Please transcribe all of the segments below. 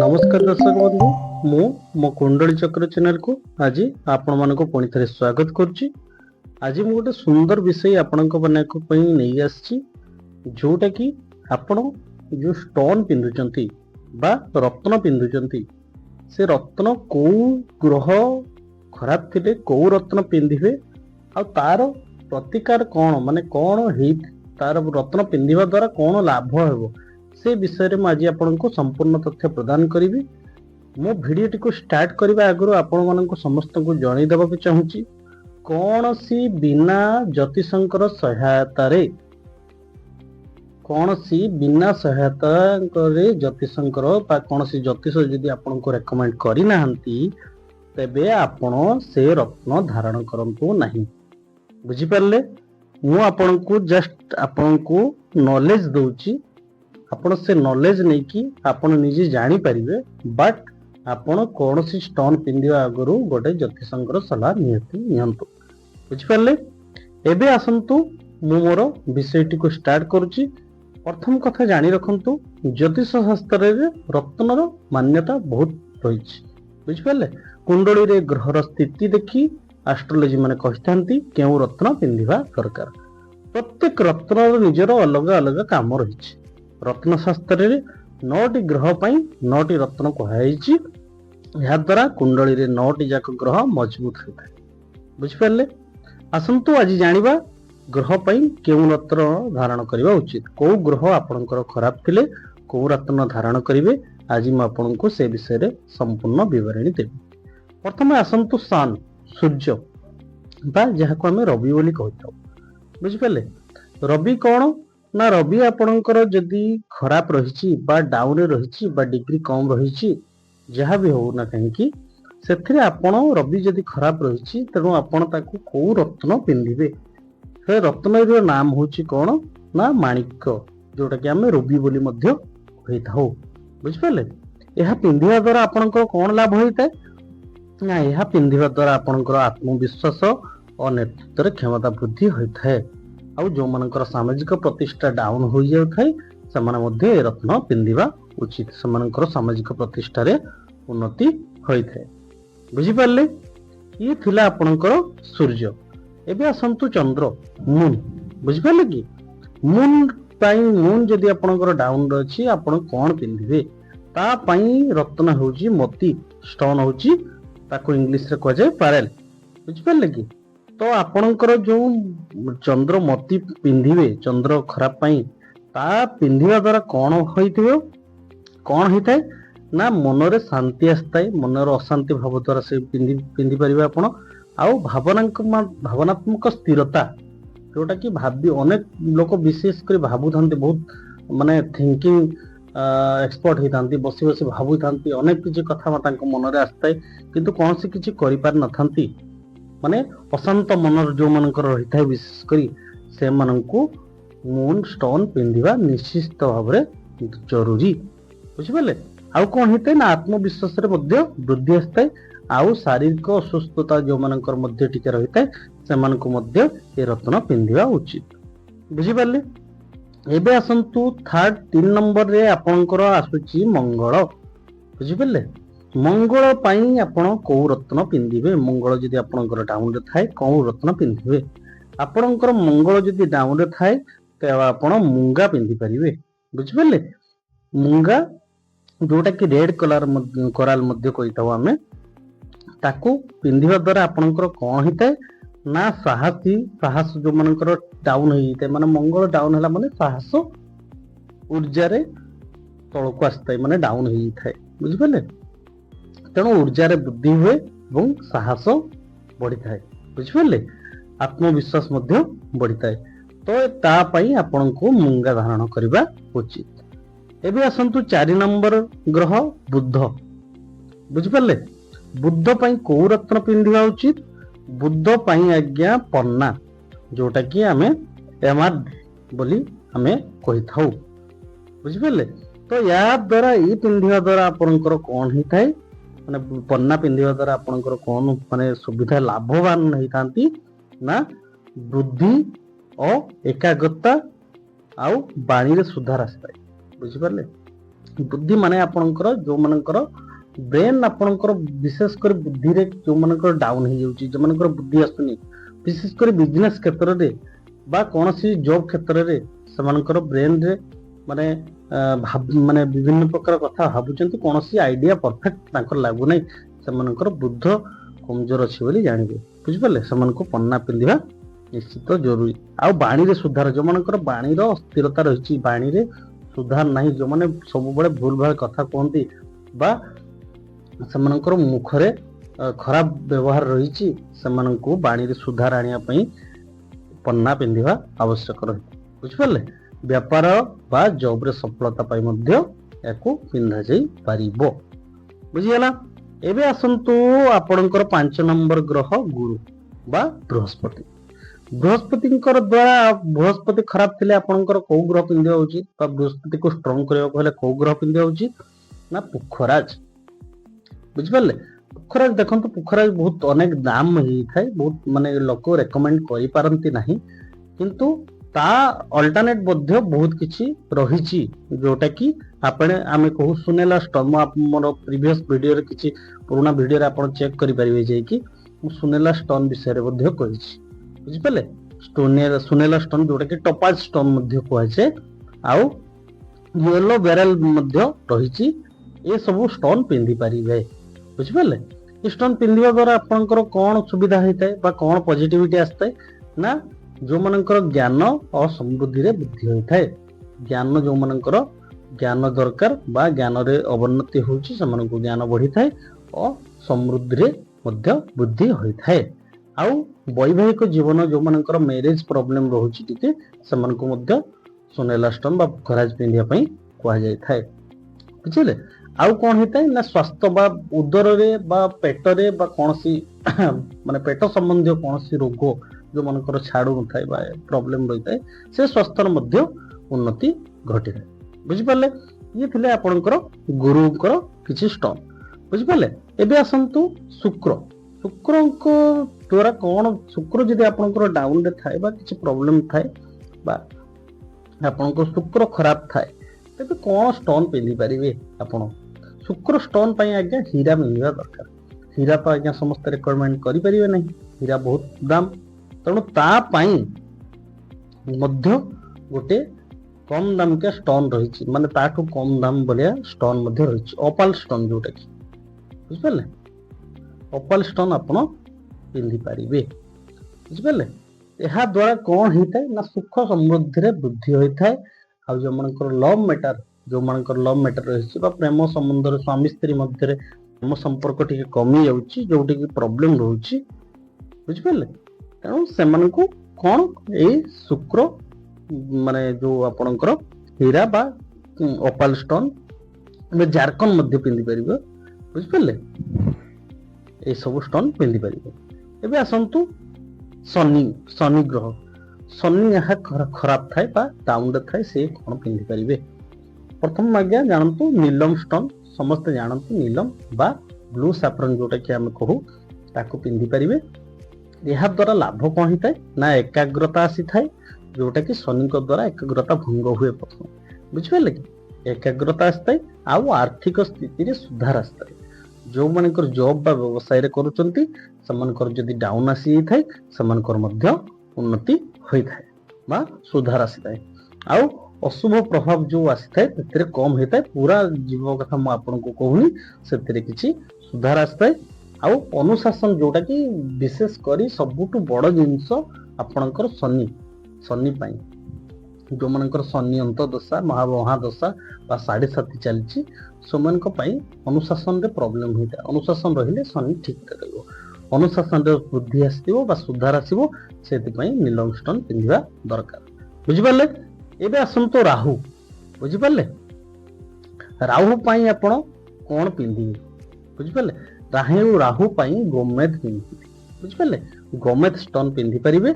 नमस्कार दर्शक बंधु मु मो कुंडली चक्र चैनल को आज आपण मानको पुणी थे स्वागत करुच्ची। आज मु गोटे सुंदर विषय आपण नहीं आसी जोटा कि आपण जो स्टोन पिंधुचंती बा रत्न पिंधुचंती से रत्न को ग्रह खराब थिले को रत्न पिंधिबे आ तार प्रतिकार कौन माने कौन हे तार रत्न पिंधिबा द्वारा कौन लाभ हेबो से विषय में आज आपको संपूर्ण तथ्य प्रदान करी। मो भिडियोटी को स्टार्ट करने आगु आपण मानक समस्त को जन देवाक चाहूँगी कौन सी बिना ज्योतिषंकर सहायता कौन सी बिना सहायता ज्योतिषंकर कौन सी ज्योतिष जदि आपन को रेकमेंड करना तेबे आपण से रत्न धारण करंतु नहीं। बुझिपारे मु आपन को जस्ट आपन को नॉलेज दूची आपण से नॉलेज नहीं कि आपण निजे जानी परिबे बट आपण कौन सी स्टोन पिंधिबा आगु गोटे ज्योतिषंकर सलाह नियंतु। बुझिपारे एबे आसंतु मु मोर विषयटी को स्टार्ट करुची। प्रथम कथा जानी रखंतु ज्योतिष शास्त्र रे रत्नर मान्यता बहुत रही। बुझिपारे कुंडली रे ग्रहर स्थिति देखी एस्ट्रोलॉजी माने कहथांती केउ रत्न पिंधिबा दरकार। प्रत्येक रत्नर निजर अलग अलग काम रही। रत्न शास्त्र रे 9टी ग्रह पई 9टी रत्न कहैछि। या द्वारा कुंडली रे 9टी जाक ग्रह मजबूत होता है। बुझिपारे आसंतु आज जानिबा ग्रह पई केउ रत्न धारण करबा उचित को ग्रह आपनकर खराब थिले को रत्न धारण करिवे आज मैं आपनको से विषय रे संपूर्ण विवरणी देबी। प्रथम आसंतु सन सूर्य बा जहाको हमें रवि बोली कहथाउ। बुझिपारे रवि कौन ना रवि आपणकर जदि खराब रही डाउन रही डिग्री कम रही जहाँ भी हो ना कहीं से आपण रवि जदि खराब रही तेणु आपण ताकू कौ रत्न पिंधिबे से रत्न नाम होची कौन ना माणिक्य जोटा कि आम रुबी बोली मध्य कहिथाउ। बुझिपारे यह पिंधिबा द्वारा आपणकर कौन लाभ होता है ना यह पिंधिबा द्वारा आपणकर आत्मविश्वास और नेतृत्व क्षमता वृद्धि होता है। आउ जो मानकर सामाजिक प्रतिष्ठा डाउन हो जाए से रत्न पिंधिबा उचित से सामाजिक प्रतिष्ठा रे उन्नति होता है। बुझिपारे ये थिला आपणकर सूर्य। एबे आसंतु चंद्र मून। बुझिपारे कि मून पाई मून जदि आपणकर डाउन अछि आपण कोन पिंधिबे ता पाई रत्न होची मोती स्टोन होची ताको इंग्लिश रे कह जाय पैरल। बुझिपारे कि तो आपणकर जो चंद्र मोती पिंधिबे चंद्र खराब पाई ता पिंधिबा द्वारा कौन होइथिबो कौन होता है ना मनरे शांति आसताए मनर अशांति भाव द्वारा से पिंधि परिबे आपण आउ भावनात्मक स्थिरता जोटा कि भाबी अनेक लोक विशेष कर भाबु थांती बहुत माने थिंकिंग एक्सपर्ट होइतांती बसी बसी भाबु थांती अनेक किछि कथा तांको मनरे आसताए किंतु कौन से किछि करि पार न थांती माने अशांत मनर जो मानकर रही है विशेष करी से मानकु मून स्टोन पिंधिबा निश्चित भाव में जरूरी। बुझिपारे आउ कौन होता है ना आत्मविश्वास रे मध्य वृद्धि आसता है आउ शारीरिक असुस्थता जो मानकर मध्य टिके रही है से मानकु मध्य ए रत्न पिंधिबा उचित। बुझिपारे एबे आसंतु थर्ड 3 नंबर रे आपनकर आसुची मंगल। बुझिपारे मंगल पाई आपण कौ रत्न पिंधिबे मंगल जदि आपणकर डाउन रे थाए कौ रत्न पिंधिबे आपणकर मंगल जदि डाउन रे थाए ते आपण मुंगा पिंधि परिबे। बुझिपारे मुंगा जोटा कि रेड कलर कोराल मध्य कहिताउ आमे ताकू पिंधिबा द्वारा आपणकर कोन हिताए ना साहस जो मानकर डाउन होइते माने मंगल डाउन हला माने साहस ऊर्जा रे तळको आस्ताय माने डाउन होइथाय। बुझिपारे तेणु ऊर्जा रे वृद्धि हुए और साहस बढ़ी थाए। बुझिपारे आत्मविश्वास मध्य बढ़ी थाए तो ता पई आपण को मुंगा धारण करबा उचित। एबे आसंतु 4 नंबर ग्रह बुध। बुझिपारे बुध पई को रत्न पिंधिबा उचित बुध पई आज्ञा पन्ना जोटा कि आमे एमार बोली आमे कहिथाउ। बुझिपारे तो या द्वारा ई पिंधिबा द्वारा आपणकर कोन हिथाय माने पन्ना पिंधिबा द्वारा आपणकर कोन माने सुविधा लाभवान नहीं थांती ना वृद्धि और एकाग्रता आउ बाणी रे सुधार आसता है। बुझिपारे बुद्धि माने आपणकर जो मानकर ब्रेन आपणकर विशेष कर बुद्धि रे जो मानकर डाउन हो जाउची जो मानकर बुद्धि आसुनी विशेष कर बिजनेस क्षेत्र रे बा कोनसी जॉब क्षेत्र रे समानकर ब्रेन रे माने माने विभिन्न प्रकार कथा भाबुचंती कोनसी आइडिया परफेक्ट तांकर लागु नै समानकर बुद्ध कमजोर अछि बोली जानिबे बुझि परले समान को पन्ना पिंदिबा निश्चित जरूरी आ बाणी रे सुधार जो मानकर बाणी रो स्थिरता रहिची बाणी रे सुधार नहीं जो माने सब बड़े भूल भाल कथा कहती बा सेमानकर मुखरे खराब व्यवहार रही सेमाननको बाणी रे सुधार आनिया पई पन्ना पिंधिबा आवश्यक रही बुझिपारले व्यापार बा जॉब रे सफलता पाई मध्य याकू पिंधा जाई पारिबो बुझियला एबे आसंतु आपणकर 5 नंबर ग्रह गुरु बा बृहस्पति बृहस्पतिंकर द्वारा बृहस्पति खराब थिले आपणकर को ग्रह पिंधिया होची बा बृहस्पति को स्ट्रांग करबा कहले को ग्रह पिंधिया होची ना पुखराज बुझिपारले पुखराज देखंतु पुखराज बहुत अनेक दाम ही थाए बहुत माने लोक रेकमेंड करि पारंती नाही किंतु ता अल्टरनेट मध्य बहुत किछि रहिछि जोटा कि आपने आमे कहू सुनेला स्टोन मोर प्रीवियस वीडियो रे किछि पुराना वीडियो रे आपण चेक करि परिबे जे कि सुनेला स्टोन विषय रे मध्य कहिछि बुझिपारले सुनेला स्टोन जोटा कि टोपाज स्टोन मध्य कहै आउ येलो बेरल मध्य रहिछि ए सब स्टोन पिंधि पारिबे बुझिपारले ए स्टोन पिंधिबा द्वारा आपनकर कोन सुविधा होइतै बा कोन पॉजिटिविटी आस्तै ना जो मानकर ज्ञान और समृद्धि रे वृद्धि होइतै ज्ञान जो मानकर ज्ञान दरकार बा ज्ञान रे अवनति होउछि समानको ज्ञान बढ़िथाय और समृद्धि रे मध्य वृद्धि होइतै आउ वैवाहिक जीवन जो मानकर मैरिज प्रॉब्लम रहउछि टिके समानको मध्य सुनेला स्टोन बा खराज पिंधिया पई कोआ जाय थाय बुझिले आउ कोन हेतै ना स्वास्थ्य बा उदर रे बा पेट रे बा कोनसी माने पेट संबंधी कोनसी रोग जो मानकर छाडू न थाय बा प्रॉब्लम रहितै से स्वास्थ्य मध्य उन्नति घटी थाय बुझि परले ये थिले आपनकर गुरुकर किछि स्टोन बुझि परले एबे आसंतु शुक्र शुक्रको द्वारा कोन शुक्र जदि आपनकर डाउन रे थाय बा किछि प्रॉब्लम थाय बा आपनको शुक्र खराब थाय तबे कोन स्टोन पिंधि परिबे आपण शुक्र स्टोन पई आज्ञा हीरा मिलवा दरकार हीरा तो आज्ञा समस्त रिकमेंड करि परिबे नहीं हीरा बहुत दाम तणु ता पई मध्य गोटे कम दाम के स्टोन रहिछि माने ताठू कम दाम बोलिया स्टोन मध्य रहिछि ओपाल स्टोन जोटा कि बुझ परले ओपाल स्टोन आपण पिंधि परिबे बुझ परले एहा द्वारा कोन हितै ना सुख समृद्धि रे वृद्धि होइथाय आ जो मानकर लव मैटर जो मानकर लव मैटर रहिछि बा प्रेम संबंध रे स्वामी स्त्री मध्य रे प्रेम संपर्क टिके कमी जाउछि जोटी कि प्रॉब्लम रहउछि बुझ परले तणु सेमानकु कोन ए शुक्र माने जो आपणकर हीरा बा ओपाल स्टोन में झारखंड मध्य पिंधि परिबे बुझ परले ए सब स्टोन पिंधि परिबे एबे आसंतु शनि ग्रह शनि यहाँ खराब थाए बा डाउन रे थाए से कोन पिंधि परिबे प्रथम आज्ञा जानतु नीलम स्टोन समस्त जानतु नीलम बा ब्लू सैफरन जोटा कि हम कहू ताको पिंधि परिबे यह द्वारा लाभ कोन हिताय ना एकाग्रता आसी थाए जोटा कि शनि को द्वारा एकाग्रता भंग हुए प्रथम बुझिपाले कि एकाग्रता आस्ताय आ आर्थिक स्थिति रे सुधार आस्ताय जो मानकर जॉब बा व्यवसाय रे करूचंती समानकर जदि डाउन आसी थाए समानकर मध्य उन्नति होई थाए बा सुधार आसी थाए आ अशुभ प्रभाव जो आसी थाए तेरे कम होई थाए पूरा जीव कथा म आपन को कहूनी सेतेरे किछि सुधार आस्ताय आ अनुशासन जोटा कि विशेष करी सबुटु बड़ जिंस आपनकर शनि शनि पाई जो मानकर शनि अंत दशा महा दशा बा 7.5 चलछि सोमन को पाई अनुशासन रे प्रॉब्लम होइता अनुशासन रहिले शनि ठीक रहइबो अनुशासन रे बुद्धि आसीबो बा सुधार आसीबो सेति पई नीलम स्टोन पिंधिबा दरकार बुझि परले एबे आसंतो राहु बुझि परले राहु पाई आपण कोन पिंधिबे बुझि परले राहु पाई गोमेद पिंधिबे बुझि परले गोमेद स्टोन पिंधि परिबे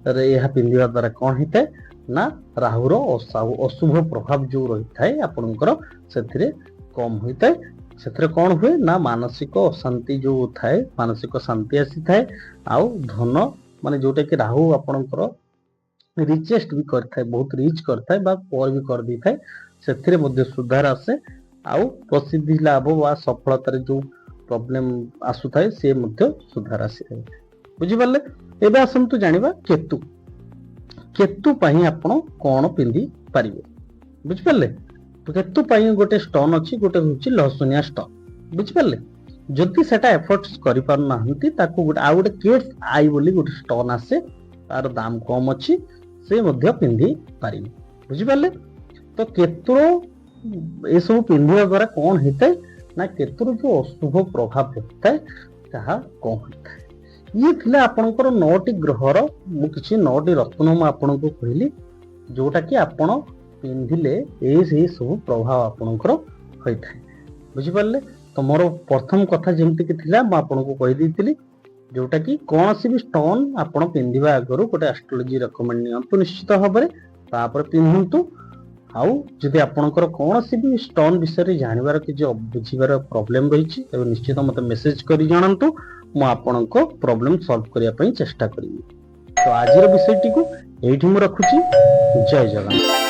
रे यह पिंधिबा द्वारा कोन हिते ना राहुर अशुभ प्रभाव जो रही थाए आपनकर सेथिरे कम होइताय सेथिरे कोन हुए ना मानसिक अशांति जो थाए मानसिक शांति आसी थाए आ धन माने जोटा कि राहु आपनकर रिचेस्ट भी करथाय बहुत रिच करथाय बा पर भी कर दी थाए सेथिरे मध्ये सुधार आसे ଆଉ ପ୍ରସିଦ୍ଧି ଲାଭ ବା ସଫଳତାରେ ଯୋଉ ପ୍ରୋବ୍ଲେମ ଆସୁଥାଏ ସେ ମଧ୍ୟ ସୁଧାର ଆସିଥାଏ। ବୁଝିପାରିଲେ? ଏବେ ଆସନ୍ତୁ ଜାଣିବା କେତୁ। କେତୁ ପାଇଁ ଆପଣ କଣ ପିନ୍ଧି ପାରିବେ? ବୁଝିପାରିଲେ? କେତୁ ପାଇଁ ଗୋଟେ ଷ୍ଟୋନ ଅଛି, ଗୋଟେ ହଉଛି ଲହସୁନିଆ ଷ୍ଟୋନ। ବୁଝିପାରିଲେ? ଯଦି ସେଟା ଏଫର୍ଟସ କରିପାରୁନାହାନ୍ତି ତାକୁ ଗୋଟେ ଆଉ ଗୋଟେ କେଟ୍ସ ଆଇ ବୋଲି ଗୋଟେ ଷ୍ଟୋନ ଆସେ, ତାର ଦାମ କମ ଅଛି, ସେ ମଧ୍ୟ ପିନ୍ଧି ପାରିବେ। ବୁଝିପାରିଲେ? ତ କେତୁର ଏସବୁ ପିନ୍ଧିବା ଦ୍ୱାରା କଣ ହେଇଥାଏ ନା କେତୁର ଯୋଉ ଅଶୁଭ ପ୍ରଭାବ ରହିଥାଏ ତାହା କଣ ହୋଇଥାଏ। ଇଏ ଥିଲା ଆପଣଙ୍କର 9ଟି ଗ୍ରହର ମୁଁ କିଛି 9ଟି ରତ୍ନ ମୁଁ ଆପଣଙ୍କୁ କହିଲି, ଯୋଉଟା କି ଆପଣ ପିନ୍ଧିଲେ ସେଇ ସବୁ ପ୍ରଭାବ ଆପଣଙ୍କର ହୋଇଥାଏ। ବୁଝିପାରିଲେ? ତ ମୋର ପ୍ରଥମ କଥା ଯେମିତିକି ଥିଲା ମୁଁ ଆପଣଙ୍କୁ କହିଦେଇଥିଲି, ଯୋଉଟା କି କୌଣସି ବି ଷ୍ଟୋନ ଆପଣ ପିନ୍ଧିବା ଆଗରୁ ଗୋଟେ ଆଷ୍ଟ୍ରୋଲୋଜି ରେକମେଣ୍ଡ ନିଅନ୍ତୁ ନିଶ୍ଚିତ ଭାବରେ, ତାପରେ ପିନ୍ଧନ୍ତୁ। ଆଉ ଯଦି ଆପଣଙ୍କର କୌଣସି ବି ଷ୍ଟୋନ ବିଷୟରେ ଜାଣିବାର କିଛି ବୁଝିବାର ପ୍ରୋବ୍ଲେମ ରହିଛି ତେବେ ନିଶ୍ଚିତ ମତେ ମେସେଜ କରି ଜଣାନ୍ତୁ, ମୁଁ ଆପଣଙ୍କ ପ୍ରୋବ୍ଲେମ ସଲ୍ଭ କରିବା ପାଇଁ ଚେଷ୍ଟା କରିବି। ତ ଆଜିର ବିଷୟଟିକୁ ଏଇଠି ମୁଁ ରଖୁଛି। ଜୟ ଜଗନ୍ନାଥ।